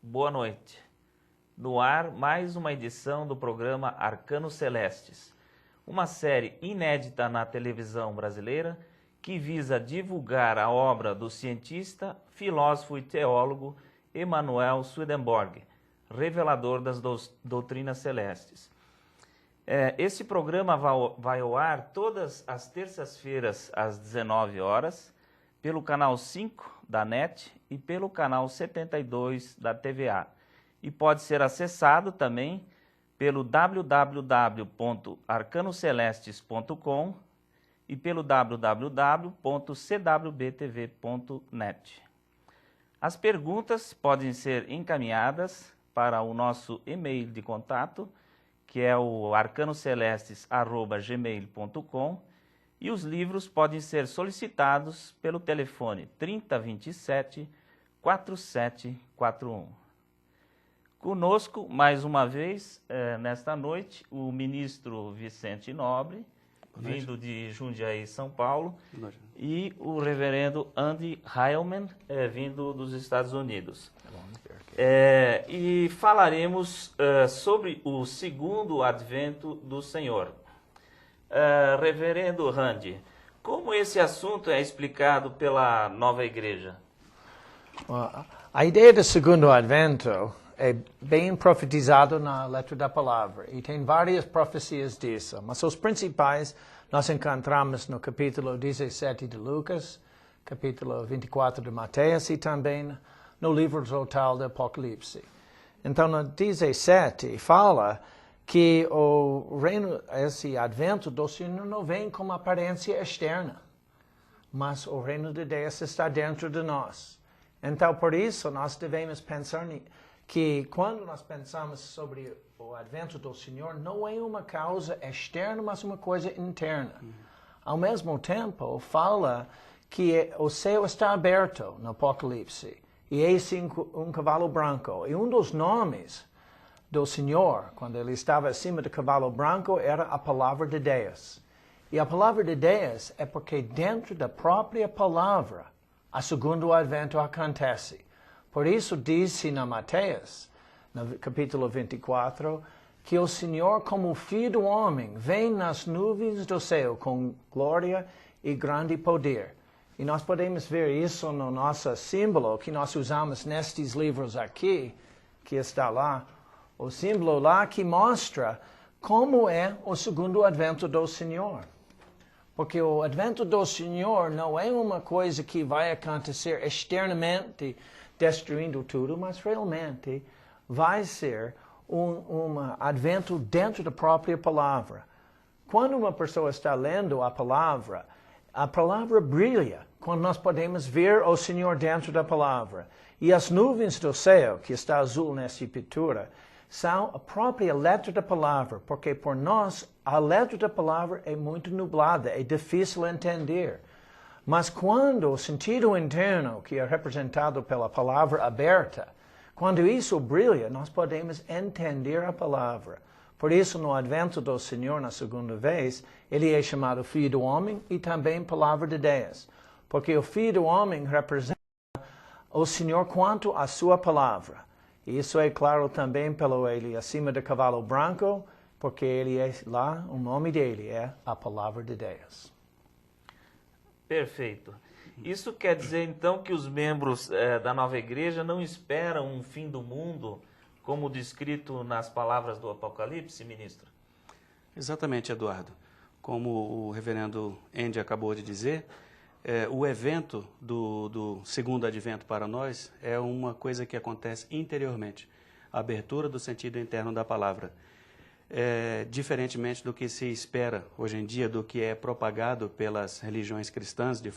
Boa noite. No ar, mais uma edição do programa Arcanos Celestes, uma série inédita na televisão brasileira que visa divulgar a obra do cientista, filósofo e teólogo Emanuel Swedenborg, revelador das doutrinas celestes. Esse programa vai ao ar todas as terças-feiras às 19 horas, pelo canal 5 da NET e pelo canal 72 da TVA. E pode ser acessado também pelo www.arcanocelestes.com e pelo www.cwbtv.net. As perguntas podem ser encaminhadas para o nosso e-mail de contato, que é o arcanocelestes@gmail.com, e os livros podem ser solicitados pelo telefone 3027 4741. Conosco, mais uma vez, nesta noite, o ministro Vicente Nobre, vindo de Jundiaí, São Paulo, e o reverendo Andy Heilman, vindo dos Estados Unidos. E falaremos sobre o segundo advento do Senhor. Reverendo Andy, como esse assunto é explicado pela Nova Igreja? A ideia do segundo advento é bem profetizado na letra da palavra e tem várias profecias disso, mas os principais nós encontramos no capítulo 17 de Lucas, capítulo 24 de Mateus e também no livro total do Apocalipse. Então, no 17 fala que o reino, esse advento do Senhor não vem com uma aparência externa, mas o reino de Deus está dentro de nós. Então, por isso, nós devemos pensar que quando nós pensamos sobre o advento do Senhor, não é uma causa externa, mas uma coisa interna. Ao mesmo tempo, fala que o céu está aberto no Apocalipse, e eis um cavalo branco. E um dos nomes do Senhor, quando ele estava acima do cavalo branco, era a palavra de Deus. E a palavra de Deus é porque dentro da própria palavra, o segundo advento acontece. Por isso disse na Mateus, no capítulo 24, que o Senhor, como Filho do Homem, vem nas nuvens do céu com glória e grande poder. E nós podemos ver isso no nosso símbolo que nós usamos nestes livros aqui, que está lá. O símbolo lá que mostra como é o segundo advento do Senhor. Porque o advento do Senhor não é uma coisa que vai acontecer externamente, destruindo tudo, mas realmente vai ser um advento dentro da própria palavra. Quando uma pessoa está lendo a palavra brilha quando nós podemos ver o Senhor dentro da palavra. E as nuvens do céu, que está azul nessa pintura, são a própria letra da palavra, porque por nós a letra da palavra é muito nublada, é difícil entender. Mas quando o sentido interno, que é representado pela palavra aberta, quando isso brilha, nós podemos entender a palavra. Por isso, no advento do Senhor, na segunda vez, ele é chamado Filho do Homem e também Palavra de Deus. Porque o Filho do Homem representa o Senhor quanto à sua palavra. E isso é claro também pelo ele acima do cavalo branco, porque ele é lá, o nome dele é a Palavra de Deus. Perfeito. Isso quer dizer, então, que os membros da Nova Igreja não esperam um fim do mundo, como descrito nas palavras do Apocalipse, ministro? Exatamente, Eduardo. Como o reverendo Andy acabou de dizer, o evento do segundo advento para nós é uma coisa que acontece interiormente, a abertura do sentido interno da palavra. Diferentemente do que se espera hoje em dia, do que é propagado pelas religiões cristãs de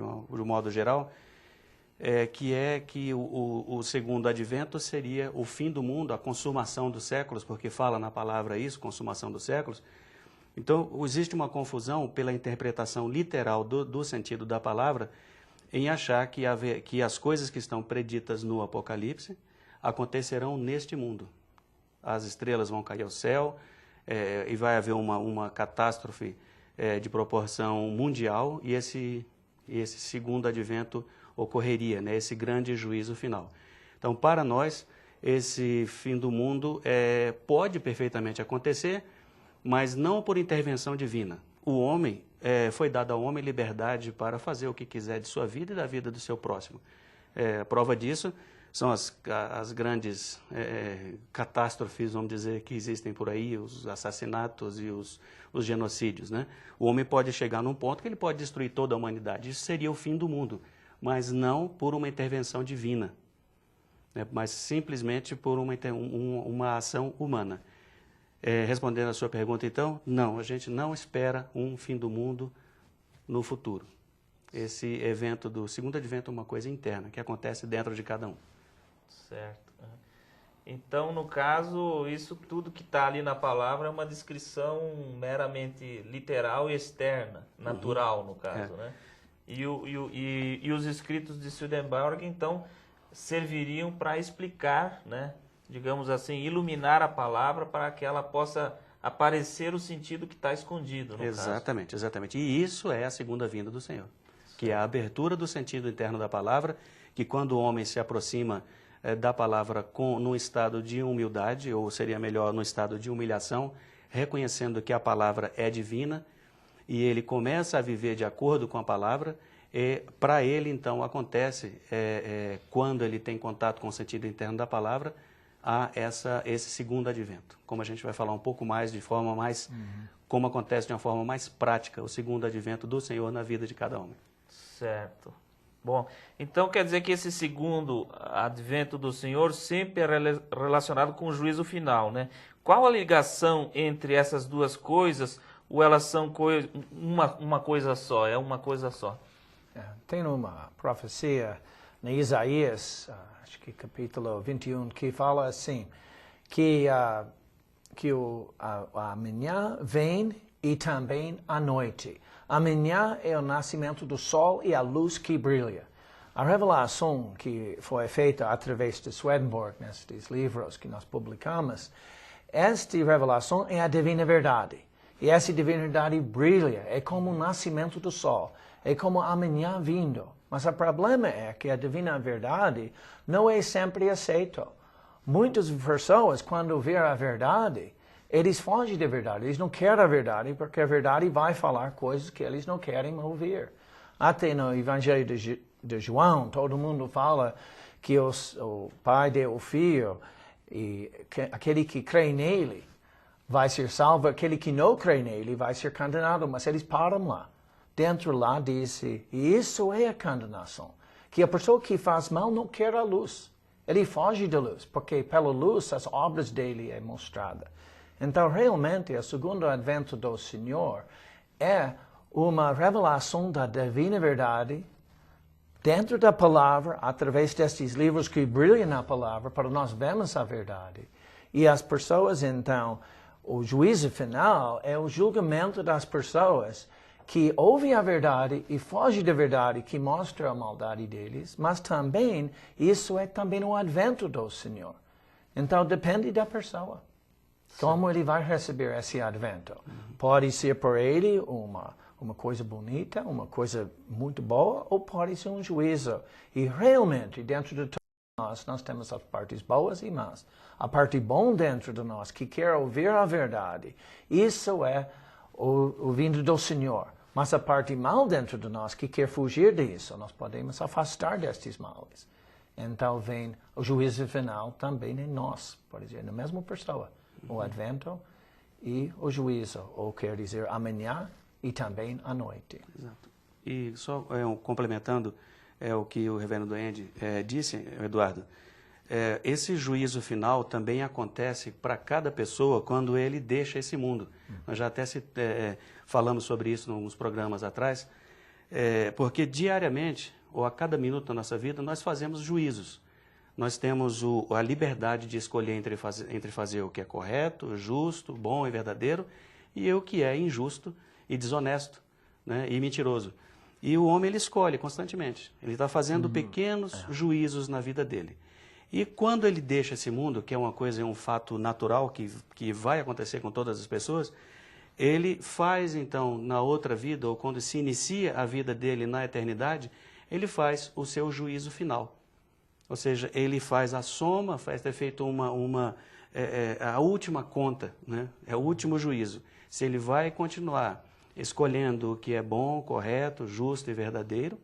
um modo geral, que o segundo advento seria o fim do mundo, a consumação dos séculos, porque fala na palavra isso, consumação dos séculos. Então, existe uma confusão pela interpretação literal do sentido da palavra em achar que as coisas que estão preditas no Apocalipse acontecerão neste mundo. As estrelas vão cair ao céu e vai haver uma catástrofe de proporção mundial e esse segundo advento ocorreria, né, esse grande juízo final. Então, para nós, esse fim do mundo pode perfeitamente acontecer, mas não por intervenção divina. O homem, foi dado ao homem liberdade para fazer o que quiser de sua vida e da vida do seu próximo. A prova disso são as grandes catástrofes, vamos dizer, que existem por aí, os assassinatos e os genocídios, né? O homem pode chegar num ponto que ele pode destruir toda a humanidade. Isso seria o fim do mundo, mas não por uma intervenção divina, né? Mas simplesmente por uma ação humana. Respondendo a sua pergunta, então, não, a gente não espera um fim do mundo no futuro. Esse evento do segundo advento é uma coisa interna, que acontece dentro de cada um. Certo. Então, no caso, isso tudo que está ali na palavra é uma descrição meramente literal e externa, natural, no caso, né? E os escritos de Swedenborg, então, serviriam para explicar, né? Digamos assim, iluminar a palavra para que ela possa aparecer o sentido que está escondido, no Exatamente, caso. exatamente. E isso é a segunda vinda do Senhor, que é a abertura do sentido interno da palavra, que quando o homem se aproxima da palavra num estado de humildade, ou seria melhor, no estado de humilhação, reconhecendo que a palavra é divina, e ele começa a viver de acordo com a palavra, para ele, então, acontece, quando ele tem contato com o sentido interno da palavra, há esse segundo advento. Como a gente vai falar um pouco mais, de forma mais, como acontece de uma forma mais prática, o segundo advento do Senhor na vida de cada homem. Certo. Bom, então quer dizer que esse segundo advento do Senhor sempre é relacionado com o juízo final, né? Qual a ligação entre essas duas coisas, ou elas são uma coisa só, é uma coisa só? Tem uma profecia em Isaías, acho que capítulo 21, que fala assim, que amanhã vem e também a noite. Amanhã é o nascimento do sol e a luz que brilha. A revelação que foi feita através de Swedenborg, nestes livros que nós publicamos, esta revelação é a divina verdade. E essa divina verdade brilha, é como o nascimento do sol, é como amanhã vindo. Mas o problema é que a divina verdade não é sempre aceita. Muitas pessoas, quando vêem a verdade, eles fogem da verdade. Eles não querem a verdade, porque a verdade vai falar coisas que eles não querem ouvir. Até no Evangelho de João, todo mundo fala que o Pai deu o Filho, e aquele que crê nele vai ser salvo, aquele que não crê nele vai ser condenado. Mas eles param lá. Dentro lá disse, e isso é a condenação, que a pessoa que faz mal não quer a luz. Ele foge da luz, porque pela luz as obras dele é mostrada. Então, realmente, o segundo advento do Senhor é uma revelação da divina verdade dentro da palavra, através destes livros que brilham na palavra, para nós vermos a verdade. E as pessoas, então, o juízo final é o julgamento das pessoas que ouvem a verdade e fogem da verdade, que mostra a maldade deles, mas também, isso é também o advento do Senhor. Então, depende da pessoa. Como ele vai receber esse advento? Pode ser por ele uma coisa bonita, uma coisa muito boa, ou pode ser um juízo. E realmente, dentro de todos nós temos as partes boas e más. A parte bom dentro de nós, que quer ouvir a verdade, isso é o vindo do Senhor. Mas a parte mal dentro de nós, que quer fugir disso, nós podemos afastar destes males. Então vem o juízo final também em nós, por exemplo, na mesma pessoa. O advento e o juízo, ou quer dizer amanhã e também à noite. Exato. E só complementando o que o reverendo Andy disse, Eduardo, esse juízo final também acontece para cada pessoa quando ele deixa esse mundo. Nós já até falamos sobre isso em alguns programas atrás, porque diariamente, ou a cada minuto da nossa vida, nós fazemos juízos. Nós temos a liberdade de escolher entre fazer o que é correto, justo, bom e verdadeiro, e o que é injusto e desonesto, né, e mentiroso. E o homem, ele escolhe constantemente. Ele está fazendo pequenos juízos na vida dele. E quando ele deixa esse mundo, que é uma coisa, um fato natural que vai acontecer com todas as pessoas, ele faz, então, na outra vida, ou quando se inicia a vida dele na eternidade, ele faz o seu juízo final. ou seja, ele faz a soma, faz ter feito a última conta, né? É o último juízo. Se ele vai continuar escolhendo o que é bom, correto, justo e verdadeiro,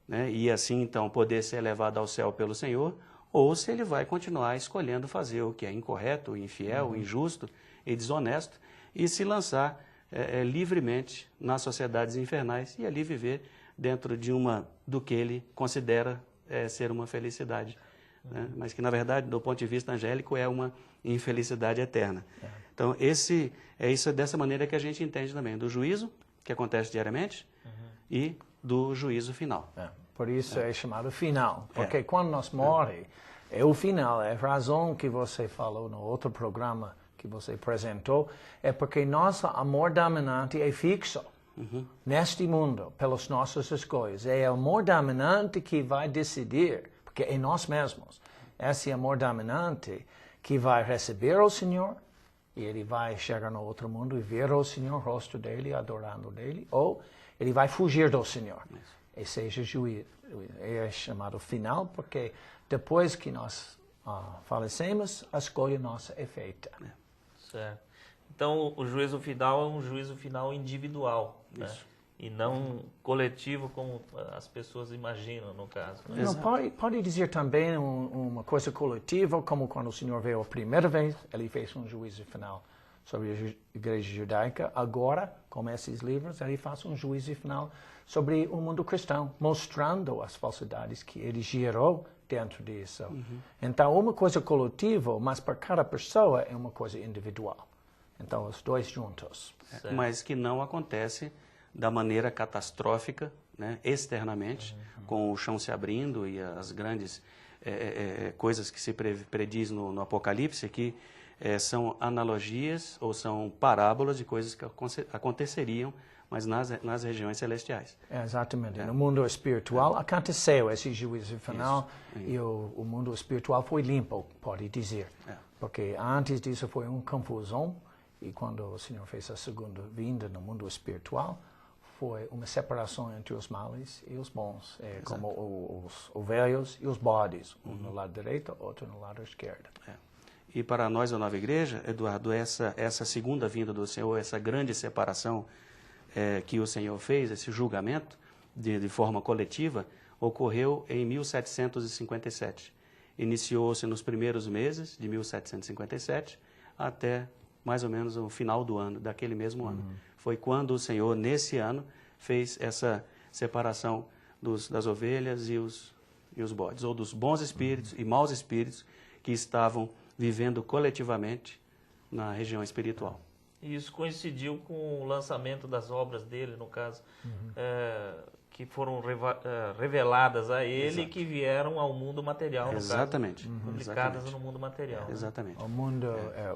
né? E assim então poder ser levado ao céu pelo Senhor, ou se ele vai continuar escolhendo fazer o que é incorreto, infiel, injusto e desonesto e se lançar livremente nas sociedades infernais e ali viver dentro do que ele considera ser uma felicidade, né? Mas que na verdade, do ponto de vista angélico, é uma infelicidade eterna. Então isso é dessa maneira que a gente entende também do juízo que acontece diariamente e do juízo final. Por isso é chamado final, porque quando nós morremos, é o final. É a razão que você falou no outro programa que você apresentou, é porque nosso amor dominante é fixo neste mundo, pelas nossas escolhas. É o amor dominante que vai decidir, porque é nós mesmos. Esse amor dominante que vai receber o Senhor, e ele vai chegar no outro mundo e ver o Senhor, o rosto dele, adorando dele, ou ele vai fugir do Senhor. E seja juízo. É chamado final, porque depois que nós falecemos, a escolha nossa é feita. Certo. Então, o juízo final é um juízo final individual, né? E não coletivo, como as pessoas imaginam, no caso. Né? Não, pode dizer também uma coisa coletiva, como quando o Senhor veio a primeira vez, ele fez um juízo final sobre a igreja judaica. Agora, com esses livros, ele faz um juízo final sobre o mundo cristão, mostrando as falsidades que ele gerou dentro disso. Então, uma coisa coletiva, mas para cada pessoa é uma coisa individual. Então, os dois juntos. Mas que não acontece da maneira catastrófica, né, externamente, com o chão se abrindo e as grandes coisas que se prediz no Apocalipse, que são analogias ou são parábolas de coisas que aconteceriam, mas nas regiões celestiais. Exatamente. No mundo espiritual aconteceu esse juízo final e o mundo espiritual foi limpo, pode dizer. Porque antes disso foi uma confusão e quando o Senhor fez a segunda vinda no mundo espiritual, foi uma separação entre os males e os bons, como os velhos e os bodes, um no lado direito, outro no lado esquerdo. E para nós da Nova Igreja, Eduardo, essa segunda vinda do Senhor, essa grande separação que o Senhor fez, esse julgamento de forma coletiva, ocorreu em 1757. Iniciou-se nos primeiros meses de 1757 até mais ou menos o final do ano, daquele mesmo ano. Foi quando o Senhor, nesse ano, fez essa separação das ovelhas e os bodes, ou dos bons espíritos e maus espíritos que estavam vivendo coletivamente na região espiritual. E isso coincidiu com o lançamento das obras dele, no caso, que foram reveladas a ele e que vieram ao mundo material, no Exatamente. caso, publicadas no mundo material. Exatamente.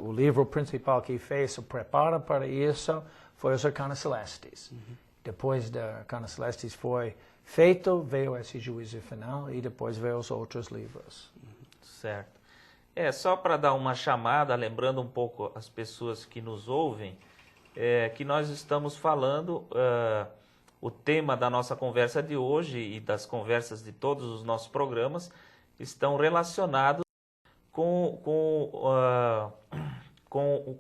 O livro principal que fez o preparo para isso foi os Arcanos Celestes. Depois dos Arcanos Celestes foi feito, veio esse juízo final e depois veio os outros livros. Certo. Só para dar uma chamada, lembrando um pouco as pessoas que nos ouvem, que nós estamos falando, o tema da nossa conversa de hoje e das conversas de todos os nossos programas estão relacionados com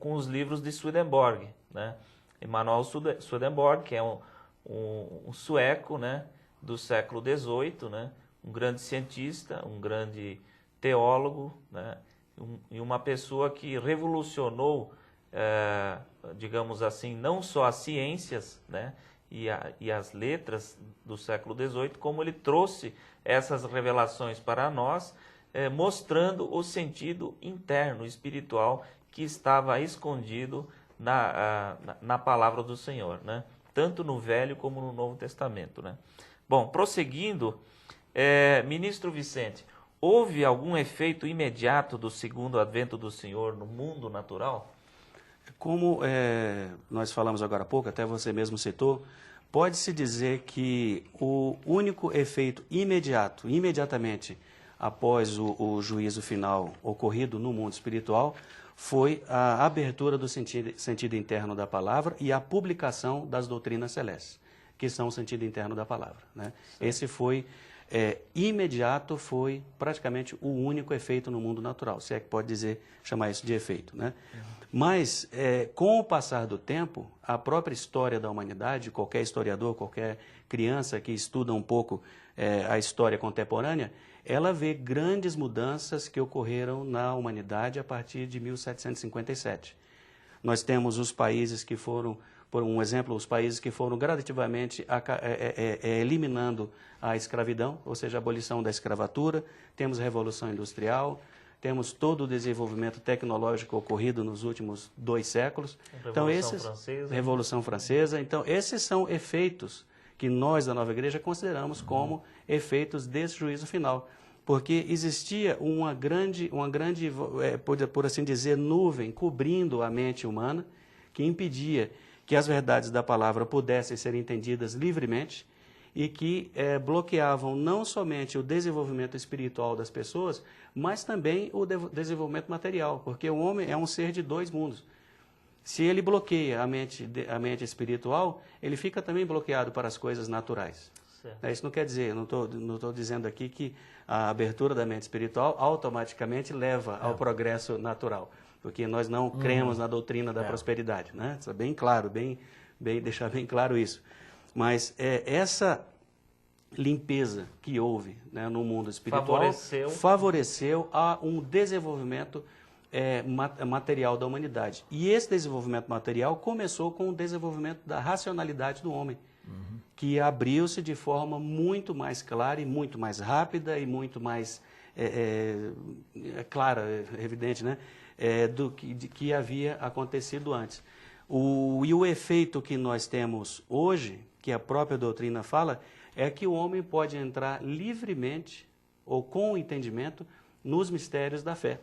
os livros de Swedenborg, né? Emanuel Swedenborg, que é um sueco, né, do século XVIII, né, um grande cientista, um grande teólogo, né, e uma pessoa que revolucionou, digamos assim, não só as ciências, né, e as letras do século XVIII, como ele trouxe essas revelações para nós, mostrando o sentido interno, espiritual, que estava escondido na palavra do Senhor, né, tanto no Velho como no Novo Testamento, né. Bom, prosseguindo, ministro Vicente, houve algum efeito imediato do segundo advento do Senhor no mundo natural? Como nós falamos agora há pouco, até você mesmo citou, pode-se dizer que o único efeito imediatamente após o juízo final ocorrido no mundo espiritual, foi a abertura do sentido interno da palavra e a publicação das doutrinas celestes, que são o sentido interno da palavra, né? Esse foi imediato foi praticamente o único efeito no mundo natural, se é que pode chamar isso de efeito, né? Mas, com o passar do tempo, a própria história da humanidade, qualquer historiador, qualquer criança que estuda um pouco a história contemporânea, ela vê grandes mudanças que ocorreram na humanidade a partir de 1757. Nós temos os países que foram, por um exemplo, os países que foram gradativamente eliminando a escravidão, ou seja, a abolição da escravatura, temos a Revolução Industrial, temos todo o desenvolvimento tecnológico ocorrido nos últimos 2 séculos. Revolução Francesa. Então, esses são efeitos que nós, da Nova Igreja, consideramos como efeitos desse juízo final. Porque existia uma grande por assim dizer, nuvem cobrindo a mente humana, que impedia que as verdades da palavra pudessem ser entendidas livremente e que bloqueavam não somente o desenvolvimento espiritual das pessoas, mas também o desenvolvimento material, porque o homem é um ser de 2 mundos. Se ele bloqueia a mente espiritual, ele fica também bloqueado para as coisas naturais. Isso não quer dizer, não estou dizendo aqui que a abertura da mente espiritual automaticamente leva ao progresso natural, porque nós não cremos na doutrina da prosperidade, né? Isso é bem claro, deixar bem claro isso. Mas essa limpeza que houve, né, no mundo espiritual favoreceu a um desenvolvimento material da humanidade. E esse desenvolvimento material começou com o desenvolvimento da racionalidade do homem, que abriu-se de forma muito mais clara e muito mais rápida e muito mais clara, evidente, né, do que havia acontecido antes. E o efeito que nós temos hoje, que a própria doutrina fala, é que o homem pode entrar livremente ou com o entendimento nos mistérios da fé.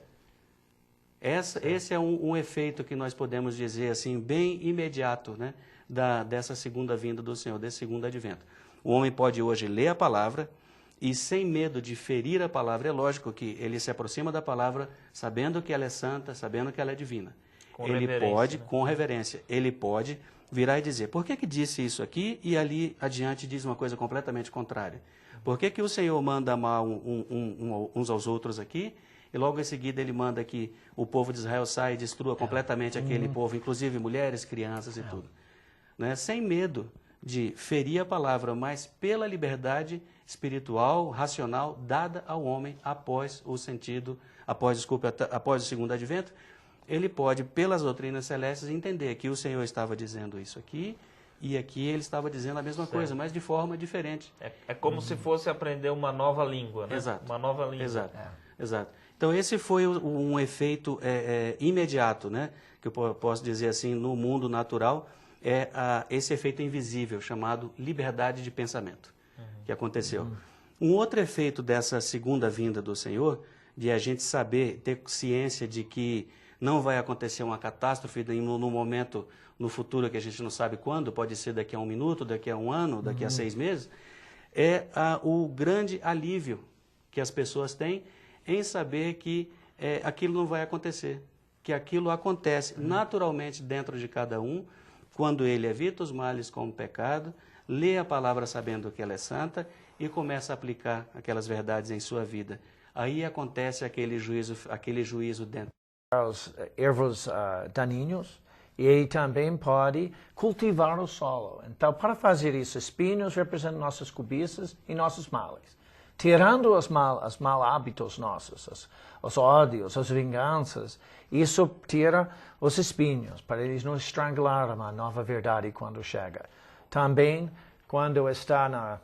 Esse é um efeito que nós podemos dizer assim, bem imediato, né, dessa segunda vinda do Senhor, desse segundo advento. O homem pode hoje ler a palavra e, sem medo de ferir a palavra, é lógico que ele se aproxima da palavra sabendo que ela é santa, sabendo que ela é divina. Com reverência, ele pode virar e dizer, por que disse isso aqui e ali adiante diz uma coisa completamente contrária? Por que o Senhor manda amar uns aos outros aqui e logo em seguida ele manda que o povo de Israel saia e destrua completamente aquele povo, inclusive mulheres, crianças e tudo? Né? Sem medo de ferir a palavra, mas pela liberdade espiritual, racional, dada ao homem após o segundo advento, ele pode, pelas doutrinas celestes, entender que o Senhor estava dizendo isso aqui, e aqui ele estava dizendo a mesma coisa, mas de forma diferente. É como se fosse aprender uma nova língua, né? Exato. Uma nova língua. Exato. Então, esse foi um efeito imediato, né? Que eu posso dizer assim, no mundo natural, esse efeito invisível, chamado liberdade de pensamento, que aconteceu. Um outro efeito dessa segunda vinda do Senhor, de a gente saber, ter ciência de que não vai acontecer uma catástrofe no momento, no futuro que a gente não sabe quando, pode ser daqui a 1 minuto, daqui a 1 ano, daqui a 6 meses, o grande alívio que as pessoas têm em saber que aquilo não vai acontecer, que aquilo acontece naturalmente dentro de cada um, quando ele evita os males como pecado, lê a palavra sabendo que ela é santa e começa a aplicar aquelas verdades em sua vida. Aí acontece aquele juízo dentro. Os ervos daninhos e ele também pode cultivar o solo. Então, para fazer isso, espinhos representam nossas cobiças e nossos males. Tirando os mal hábitos nossos, os ódios, as vinganças, isso tira os espinhos, para eles não estrangular a nova verdade quando chega. Também, quando está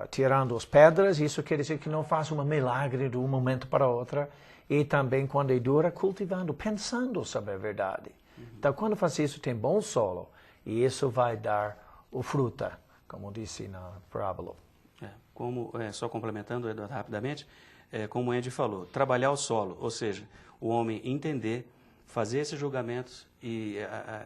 tirando as pedras, isso quer dizer que não faz um milagre de um momento para outro. E também, quando ele dura, cultivando, pensando sobre a verdade. Então, quando faz isso, tem bom solo. E isso vai dar o fruto, como disse na parábola. Só complementando, Eduardo, rapidamente, como o Andy falou, trabalhar o solo, ou seja, o homem entender, fazer esses julgamentos e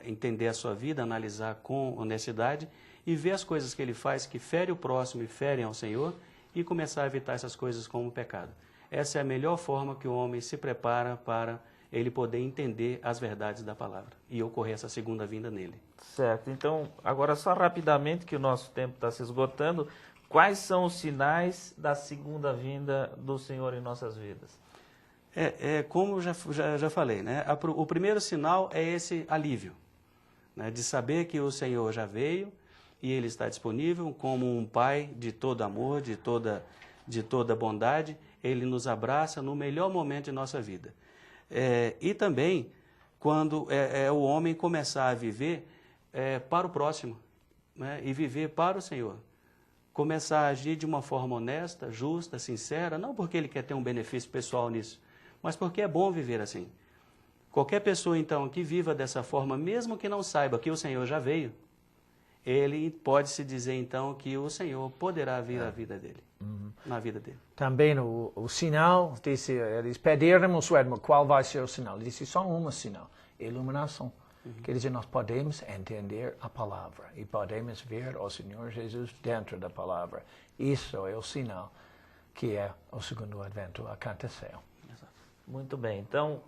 entender a sua vida, analisar com honestidade e ver as coisas que ele faz que fere o próximo e ferem ao Senhor e começar a evitar essas coisas como pecado. Essa é a melhor forma que o homem se prepara para ele poder entender as verdades da palavra e ocorrer essa segunda vinda nele. Certo. Então, agora só rapidamente, que o nosso tempo está se esgotando, quais são os sinais da segunda vinda do Senhor em nossas vidas? Como já falei, né? O primeiro sinal é esse alívio, né? De saber que o Senhor já veio e Ele está disponível como um Pai de todo amor, de toda bondade. Ele nos abraça no melhor momento de nossa vida. E também quando o homem começar a viver para o próximo, né? E viver para o Senhor. Começar a agir de uma forma honesta, justa, sincera, não porque ele quer ter um benefício pessoal nisso, mas porque é bom viver assim. Qualquer pessoa, então, que viva dessa forma, mesmo que não saiba que o Senhor já veio, ele pode se dizer, então, que o Senhor poderá vir à vida dele, na vida dele. Também o sinal, disse, eles pediram o Suedmo, qual vai ser o sinal? Ele disse, só um sinal, iluminação. Quer dizer, nós podemos entender a palavra e podemos ver o Senhor Jesus dentro da palavra. Isso é o sinal que o segundo advento aconteceu. Muito bem, então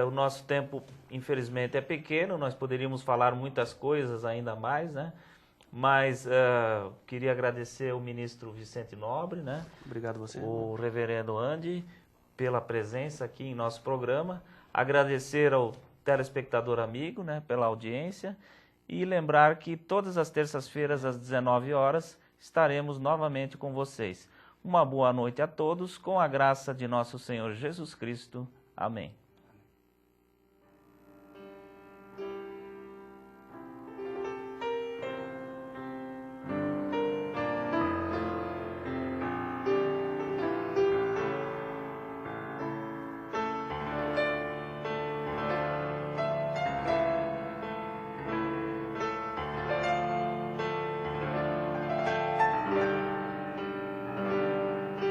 o nosso tempo infelizmente é pequeno, nós poderíamos falar muitas coisas ainda mais, né? Mas queria agradecer ao ministro Vicente Nobre, né? Obrigado a você. O reverendo Andy pela presença aqui em nosso programa, agradecer ao telespectador amigo, né, pela audiência e lembrar que todas as terças-feiras às 19 horas estaremos novamente com vocês. Uma boa noite a todos, com a graça de nosso Senhor Jesus Cristo. Amém.